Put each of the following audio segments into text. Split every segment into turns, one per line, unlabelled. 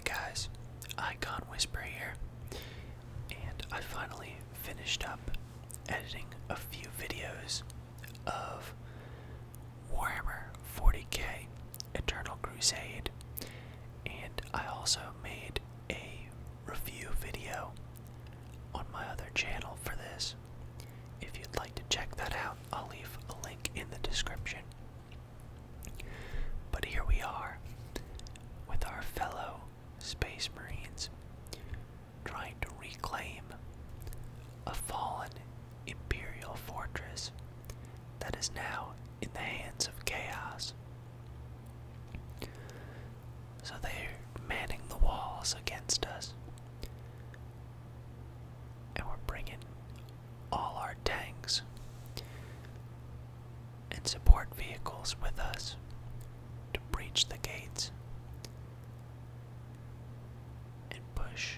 guys, IKhanWhisper here, and I finally finished up editing a few videos of Warhammer 40K Eternal Crusade, and I also made a review video on my other channel for this. If you'd like to check that out, I'll leave a link in the description. But here we are, with our fellow Space Marines, trying to reclaim a fallen Imperial fortress that is now in the hands of chaos. So they're manning the walls against us, and we're bringing all our tanks and support vehicles with us to breach the gates and push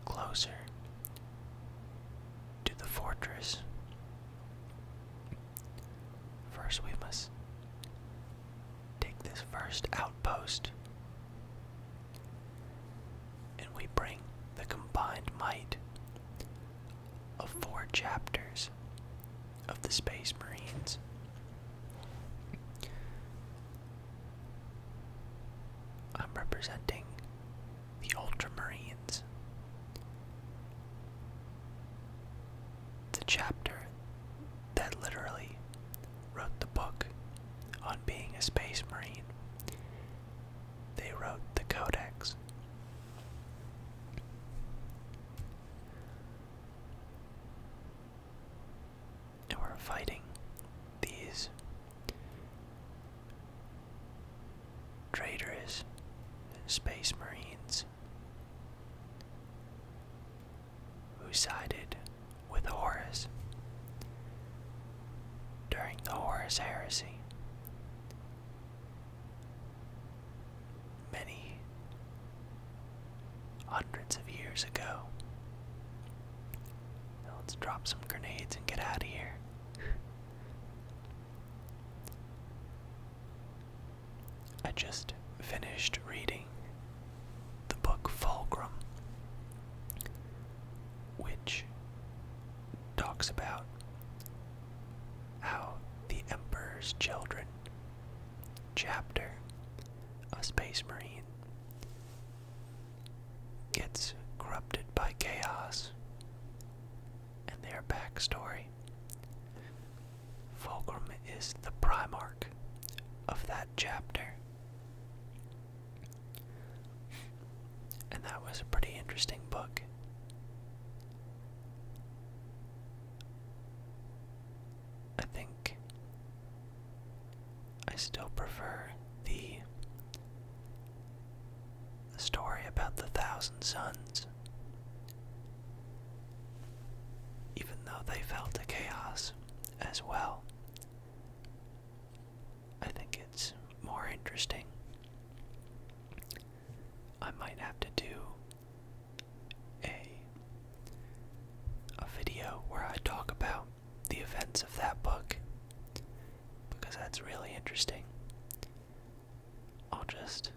closer to the fortress. First, we must take this first outpost, and we bring the combined might of 4 chapters of the Space Marines. I'm representing the Ultramarines, the chapter that literally wrote the book on being a Space Marine. They wrote the Codex. And we're fighting these traitorous Space Marines who sided with Horus during the Horus Heresy many hundreds of years ago. Now let's drop some grenades and get out of here. I just finished reading the book Fulcrum, which talks about how the Emperor's Children chapter, a Space Marine, gets corrupted by chaos, and their backstory. Fulcrum is the Primarch of that chapter. And that was a pretty interesting book. I think I still prefer the story about the Thousand Sons, even though they fell to chaos as well. I think it's more interesting. I might have to do a video where I talk about the events of that book, because that's really interesting. I'll just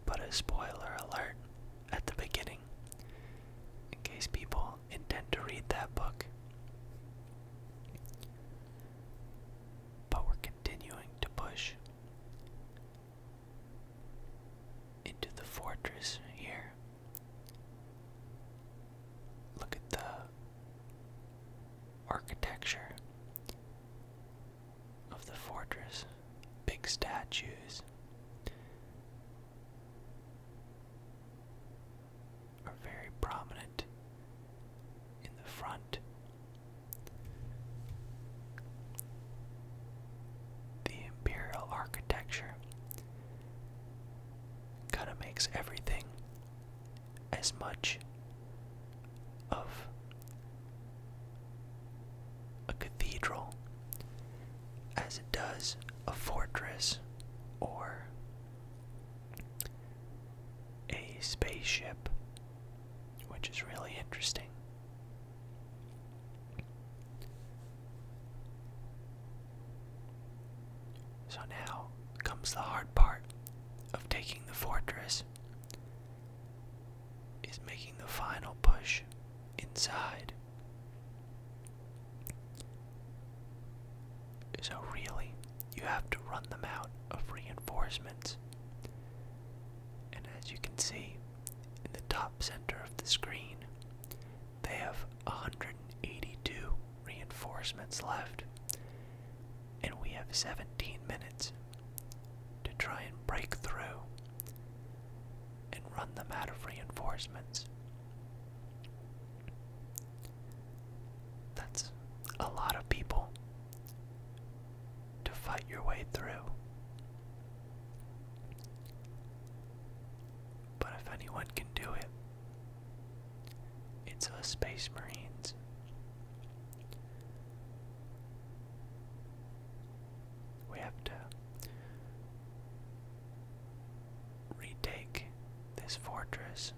put a spoiler alert at the beginning in case people intend to read that book. But we're continuing to push into the fortress here. Look at the architecture of the fortress. Big statues are very prominent in the front. The Imperial architecture kind of makes everything as much of a cathedral as it does a fortress or a spaceship, which is really interesting. So now comes the hard part of taking the fortress. as you can see in the top center of the screen, they have 182 reinforcements left, and we have 17 minutes to try and break through and run them out of reinforcements. That's a lot of people to fight your way through. But if anyone can do it, it's us Space Marines. We have to retake this fortress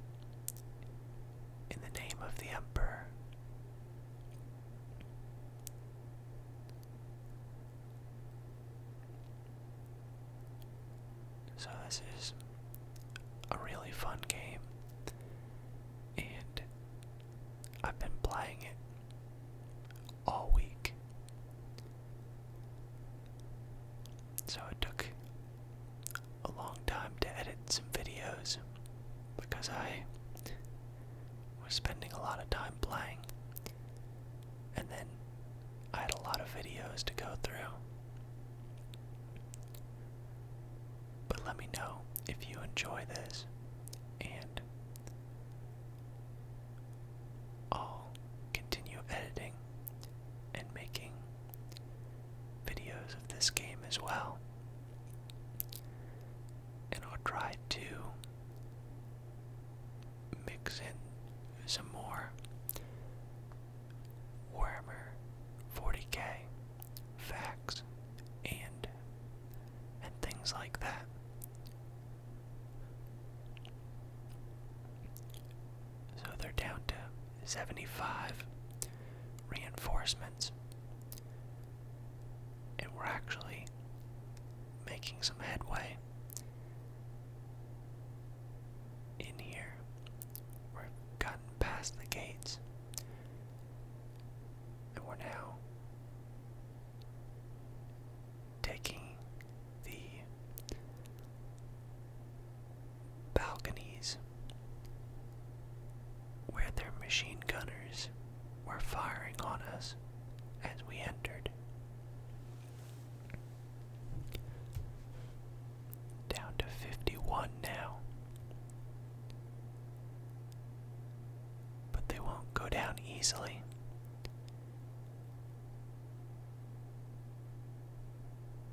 in the name of the Emperor. So this is a really fun game, and I've been playing it all week. So it took a long time to edit some videos because I was spending a lot of time playing, and then I had a lot of videos to go through. But let me know if you enjoy this, and I'll continue editing and making videos of this game as well. And I'll try to mix in some more Warhammer 40K facts and things like that. So they're down to 75 reinforcements, and we're actually making some headway in here. We've gotten past the gates, and we're now taking the balconies where their machine gunners were firing on us as we entered. Down to 51 now. But they won't go down easily.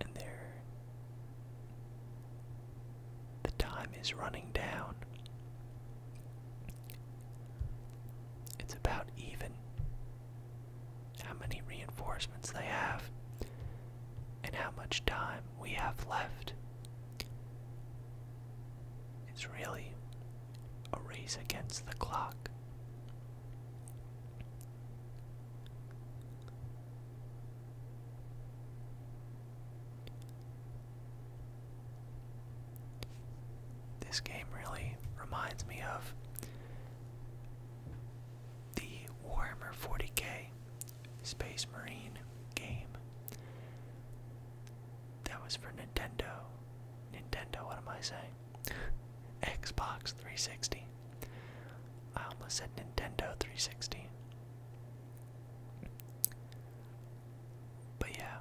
And the time is running down. It's about even how many reinforcements they have and how much time we have left. It's really a race against the clock. This game really reminds me of the Warhammer 40K Space Marine game that was for Nintendo. What am I saying? Xbox 360. I almost said Nintendo 360. But yeah.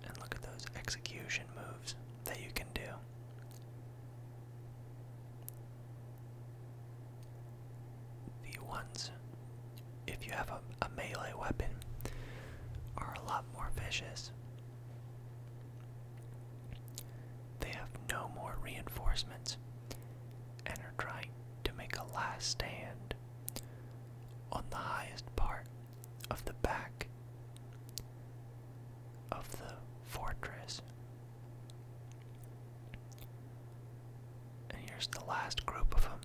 And look at those execution moves that you can do. The ones, if you have a melee weapon, are a lot more vicious. They have no more reinforcements and are trying to make a last stand on the highest part of the back of the fortress. And here's the last group of them.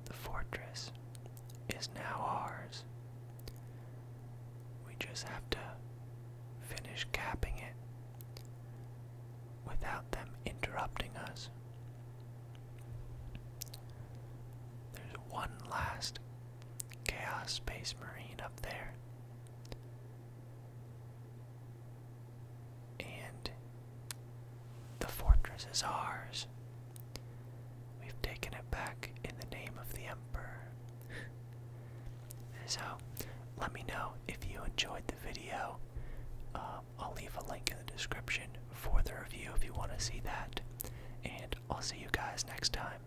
The fortress is now ours. We just have to finish capping it without them interrupting us. There's one last Chaos Space Marine up there. Mars is ours. We've taken it back in the name of the Emperor. So, let me know if you enjoyed the video. I'll leave a link in the description for the review if you want to see that. And I'll see you guys next time.